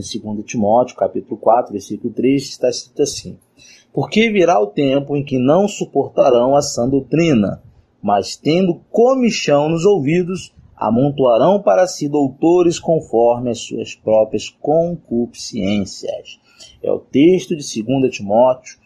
Em 2 Timóteo, capítulo 4, versículo 3, está escrito assim: porque virá o tempo em que não suportarão a sã doutrina, mas tendo comichão nos ouvidos, amontoarão para si doutores conforme as suas próprias concupiscências. É o texto de 2 Timóteo,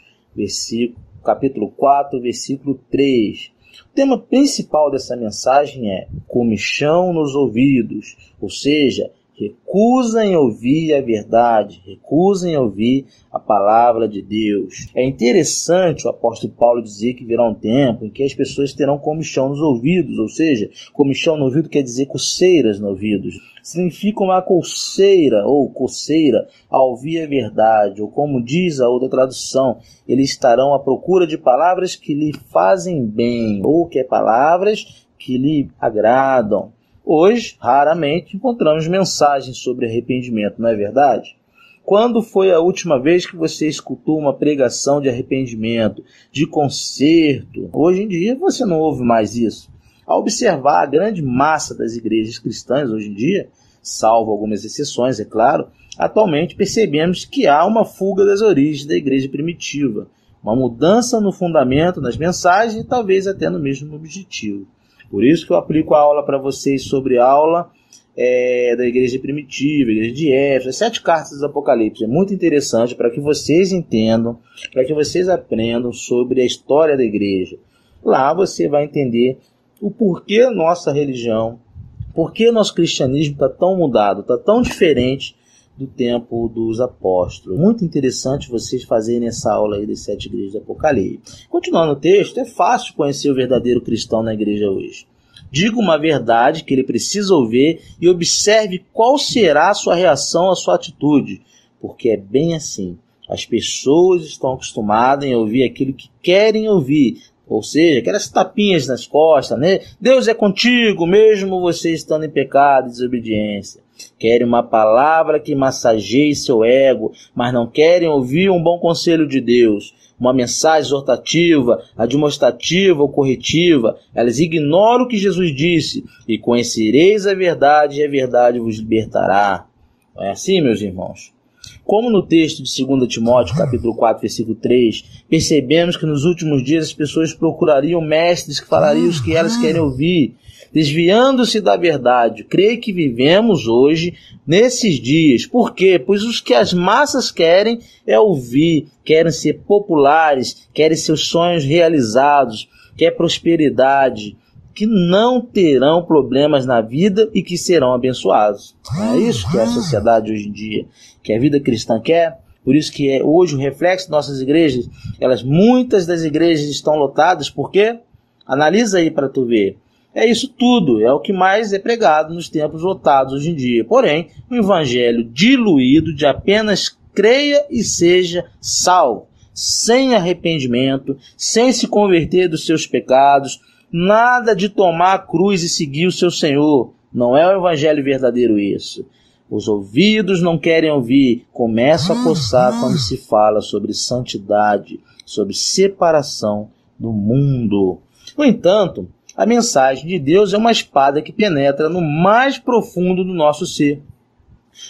capítulo 4, versículo 3. O tema principal dessa mensagem é comichão nos ouvidos, ou seja, recusam em ouvir a verdade, recusam em ouvir a palavra de Deus. É interessante o apóstolo Paulo dizer que virá um tempo em que as pessoas terão comichão nos ouvidos, ou seja, comichão no ouvido quer dizer coceiras no ouvido. Significa uma coceira ou coceira ao ouvir a verdade, ou como diz a outra tradução, eles estarão à procura de palavras que lhe fazem bem, ou que é palavras que lhe agradam. Hoje, raramente, encontramos mensagens sobre arrependimento, não é verdade? Quando foi a última vez que você escutou uma pregação de arrependimento, de conserto? Hoje em dia, você não ouve mais isso. Ao observar a grande massa das igrejas cristãs hoje em dia, salvo algumas exceções, é claro, atualmente percebemos que há uma fuga das origens da igreja primitiva, uma mudança no fundamento, nas mensagens e talvez até no mesmo objetivo. Por isso que eu aplico a aula para vocês sobre a aula da igreja primitiva, igreja de Éfeso, as 7 cartas do Apocalipse. É muito interessante para que vocês entendam, para que vocês aprendam sobre a história da igreja. Lá você vai entender o porquê nossa religião, porquê nosso cristianismo está tão mudado, está tão diferente do tempo dos apóstolos. Muito interessante vocês fazerem essa aula aí das 7 igrejas do Apocalipse. Continuando o texto, é fácil conhecer o verdadeiro cristão na igreja hoje. Diga uma verdade que ele precisa ouvir e observe qual será a sua reação, a sua atitude. Porque é bem assim. As pessoas estão acostumadas em ouvir aquilo que querem ouvir. Ou seja, aquelas tapinhas nas costas, né? Deus é contigo, mesmo você estando em pecado e desobediência. Querem uma palavra que massageie seu ego, mas não querem ouvir um bom conselho de Deus, uma mensagem exortativa, admoestativa ou corretiva. Elas ignoram o que Jesus disse, e conhecereis a verdade, e a verdade vos libertará. Não é assim, meus irmãos? Como no texto de 2 Timóteo, capítulo 4, versículo 3, percebemos que nos últimos dias as pessoas procurariam mestres que falariam os que elas querem ouvir, desviando-se da verdade. Creio que vivemos hoje nesses dias. Por quê? Pois os que as massas querem é ouvir, querem ser populares, querem seus sonhos realizados, quer prosperidade, que não terão problemas na vida e que serão abençoados. É isso que é a sociedade hoje em dia, que a vida cristã quer. Por isso que hoje o reflexo de nossas igrejas, muitas das igrejas estão lotadas. Por quê? Analisa aí para tu ver. É isso tudo, é o que mais é pregado nos tempos lotados hoje em dia. Porém, um evangelho diluído de apenas creia e seja salvo, sem arrependimento, sem se converter dos seus pecados, nada de tomar a cruz e seguir o seu Senhor. Não é o evangelho verdadeiro isso. Os ouvidos não querem ouvir, começam a coçar quando se fala sobre santidade, sobre separação do mundo. No entanto, a mensagem de Deus é uma espada que penetra no mais profundo do nosso ser.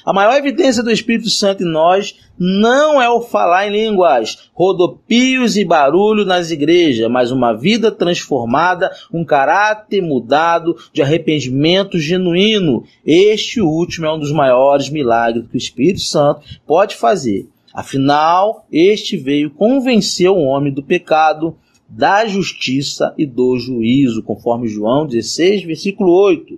A maior evidência do Espírito Santo em nós não é o falar em línguas, rodopios e barulho nas igrejas, mas uma vida transformada, um caráter mudado de arrependimento genuíno. Este último é um dos maiores milagres que o Espírito Santo pode fazer. Afinal, este veio convencer o homem do pecado, da justiça e do juízo, conforme João 16, versículo 8.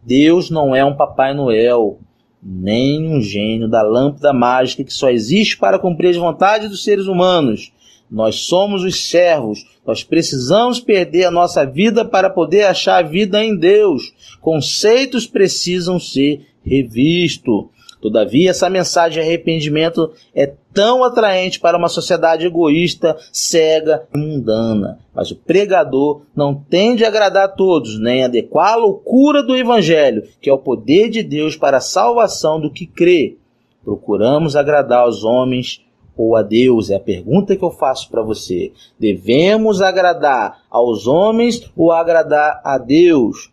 Deus não é um Papai Noel, nem um gênio da lâmpada mágica que só existe para cumprir as vontades dos seres humanos. Nós somos os servos, nós precisamos perder a nossa vida para poder achar a vida em Deus. Conceitos precisam ser revistos. Todavia, essa mensagem de arrependimento é tão atraente para uma sociedade egoísta, cega e mundana. Mas o pregador não tende a agradar a todos, nem adequar a loucura do Evangelho, que é o poder de Deus para a salvação do que crê. Procuramos agradar aos homens ou a Deus? É a pergunta que eu faço para você. Devemos agradar aos homens ou agradar a Deus?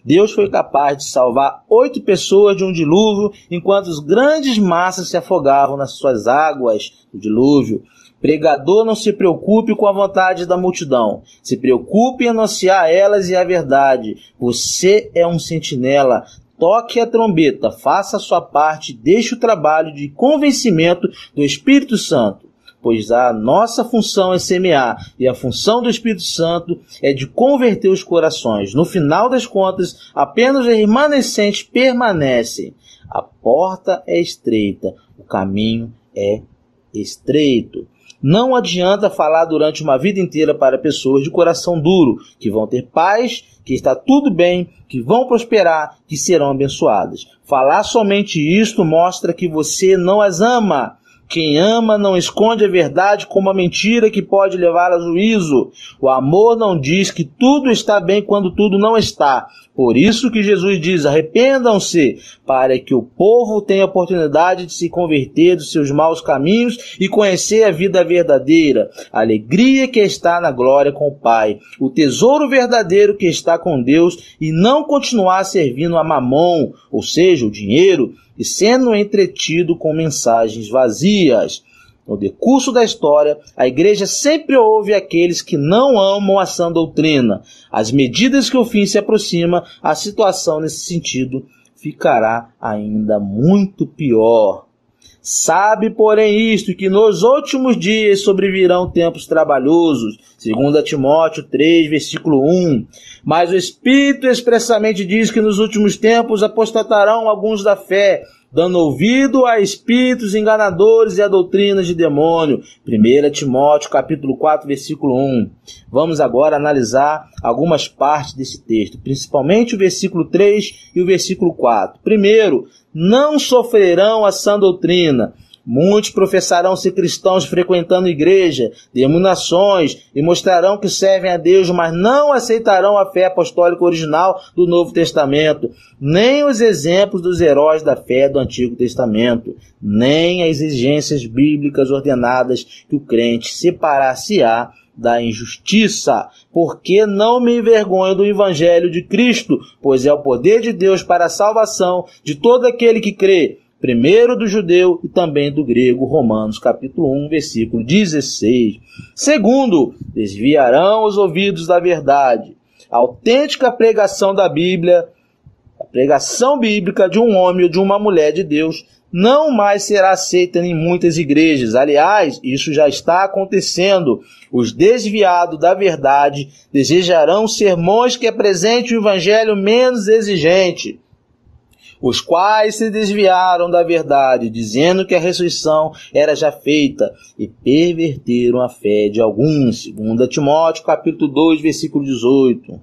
Deus foi capaz de salvar 8 pessoas de um dilúvio, enquanto as grandes massas se afogavam nas suas águas do dilúvio. Pregador, não se preocupe com a vontade da multidão. Se preocupe em anunciar a elas e a verdade. Você é um sentinela. Toque a trombeta, faça a sua parte, deixe o trabalho de convencimento do Espírito Santo. Pois a nossa função é semear, e a função do Espírito Santo é de converter os corações. No final das contas, apenas os remanescentes permanecem. A porta é estreita, o caminho é estreito. Não adianta falar durante uma vida inteira para pessoas de coração duro, que vão ter paz, que está tudo bem, que vão prosperar, que serão abençoadas. Falar somente isto mostra que você não as ama. Quem ama não esconde a verdade como a mentira que pode levar a juízo. O amor não diz que tudo está bem quando tudo não está. Por isso que Jesus diz: arrependam-se, para que o povo tenha a oportunidade de se converter dos seus maus caminhos e conhecer a vida verdadeira, a alegria que está na glória com o Pai, o tesouro verdadeiro que está com Deus, e não continuar servindo a mamon, ou seja, o dinheiro, e sendo entretido com mensagens vazias. No decurso da história, a igreja sempre ouve aqueles que não amam a sã doutrina. Às medidas que o fim se aproxima, a situação nesse sentido ficará ainda muito pior. Sabe, porém, isto, que nos últimos dias sobrevirão tempos trabalhosos, 2 Timóteo 3, versículo 1. Mas o Espírito expressamente diz que nos últimos tempos apostatarão alguns da fé, dando ouvido a espíritos enganadores e a doutrinas de demônio. 1 Timóteo capítulo 4, versículo 1. Vamos agora analisar algumas partes desse texto, principalmente o versículo 3 e o versículo 4. Primeiro, não sofrerão a sã doutrina. Muitos professarão ser cristãos frequentando igreja, denominações, e mostrarão que servem a Deus, mas não aceitarão a fé apostólica original do Novo Testamento, nem os exemplos dos heróis da fé do Antigo Testamento, nem as exigências bíblicas ordenadas que o crente separar-se-á da injustiça, porque não me envergonho do Evangelho de Cristo, pois é o poder de Deus para a salvação de todo aquele que crê, primeiro do judeu e também do grego. Romanos capítulo 1, versículo 16. Segundo, desviarão os ouvidos da verdade. A autêntica pregação da Bíblia, a pregação bíblica de um homem ou de uma mulher de Deus, não mais será aceita em muitas igrejas. Aliás, isso já está acontecendo. Os desviados da verdade desejarão sermões que apresentem o evangelho menos exigente, os quais se desviaram da verdade, dizendo que a ressurreição era já feita, e perverteram a fé de alguns. 2 Timóteo capítulo 2, versículo 18.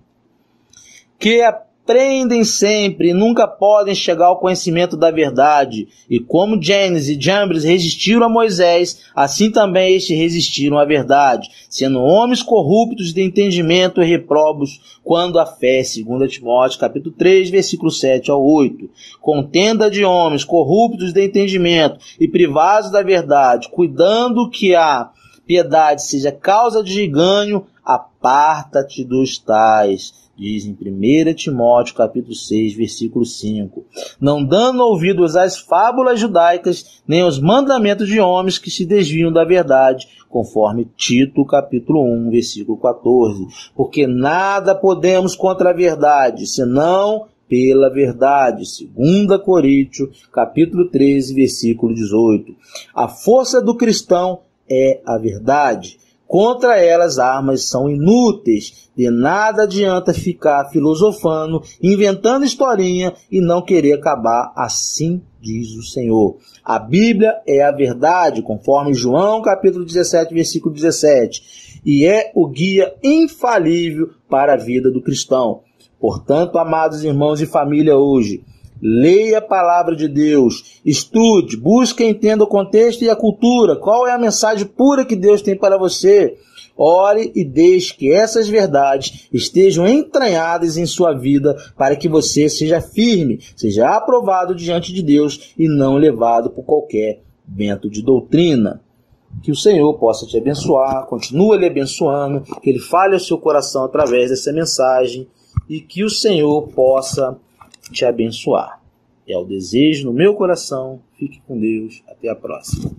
Que aprendem sempre e nunca podem chegar ao conhecimento da verdade. E como Janes e Jambres resistiram a Moisés, assim também estes resistiram à verdade, sendo homens corruptos de entendimento e reprobos quando a fé. 2 Timóteo capítulo 3, versículo 7 ao 8. Contenda de homens corruptos de entendimento e privados da verdade, cuidando que a piedade seja causa de ganho, aparta-te dos tais. Diz em 1 Timóteo capítulo 6, versículo 5. Não dando ouvidos às fábulas judaicas, nem aos mandamentos de homens que se desviam da verdade, conforme Tito capítulo 1, versículo 14. Porque nada podemos contra a verdade, senão pela verdade. 2 Coríntios capítulo 13, versículo 18. A força do cristão é a verdade. Contra elas, armas são inúteis. De nada adianta ficar filosofando, inventando historinha e não querer acabar. Assim diz o Senhor. A Bíblia é a verdade, conforme João capítulo 17, versículo 17. E é o guia infalível para a vida do cristão. Portanto, amados irmãos e família, hoje, leia a palavra de Deus, estude, busque e entenda o contexto e a cultura, qual é a mensagem pura que Deus tem para você. Ore e deixe que essas verdades estejam entranhadas em sua vida para que você seja firme, seja aprovado diante de Deus e não levado por qualquer vento de doutrina. Que o Senhor possa te abençoar, continue lhe abençoando, que Ele fale ao seu coração através dessa mensagem. e que o Senhor possa te abençoar. É o desejo no meu coração. Fique com Deus. Até a próxima.